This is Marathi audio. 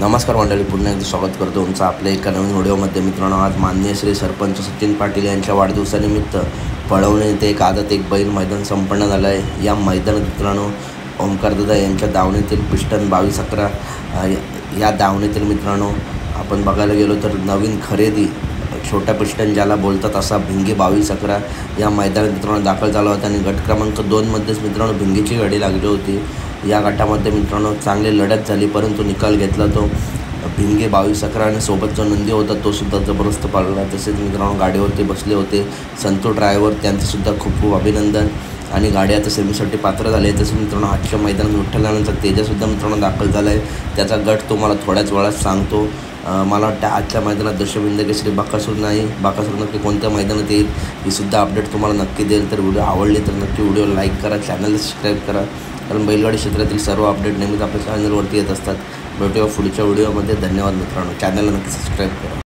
नमस्कार मंडळी, पुन्हा एकदा स्वागत करतो तुमचं आपल्या एका नवीन व्हिडिओमध्ये. मित्रांनो, आज माननीय श्री सरपंच सचिन पाटील यांच्या वाढदिवसानिमित्त पळवणे येथे एक आदत एक बैल मैदान संपन्न झालं आहे. या मैदानात मित्रांनो ओमकारदादा यांच्या दावणीतील पिस्टन 2211 या दावणीतील मित्रांनो आपण बघायला गेलो तर नवीन खरेदी छोटा पिस्टन ज्याला बोलतात असा भिंगी 2211 या मैदानात मित्रांनो दाखल झाला होता. आणि गट क्रमांक 2मध्येच मित्रांनो भिंगीची गाडी लागली होती. या गटामध्ये मित्रांनो चांगली लढत झाली, परंतु निकाल घेतला तो भिंगे 2211 आणि सोबत जो नंदी होता तो सुद्धा जबरदस्त पाळला. तसेच मित्रांनो गाडीवरती बसले होते संतू ड्रायव्हर, त्यांचं खूप खूप अभिनंदन. आणि गाडी आता सेमीसाठी पात्र झाली आहे. तसं मित्रांनो आजच्या मैदानात विठ्ठलांचा तेजासुद्धा मित्रांनो दाखल झाला आहे. त्याचा गट तुम्हाला थोड्याच वेळात सांगतो. मला वाटतं आजच्या मैदानात दशबिंद केसरी बाकासूर नाही, बाकासूर नक्की कोणत्या मैदानात येईल ही सुद्धा अपडेट तुम्हाला नक्की देईल. तर व्हिडिओ आवडले तर नक्की व्हिडिओ लाईक करा, चॅनलला सबस्क्राईब करा, कारण बैलगाडी क्षेत्रातील सर्व अपडेट नेहमीच आपल्या चॅनलवरती येत असतात. भेटूया पुढच्या व्हिडिओमध्ये. धन्यवाद मित्रांनो, चॅनलला नक्की सबस्क्राईब करा.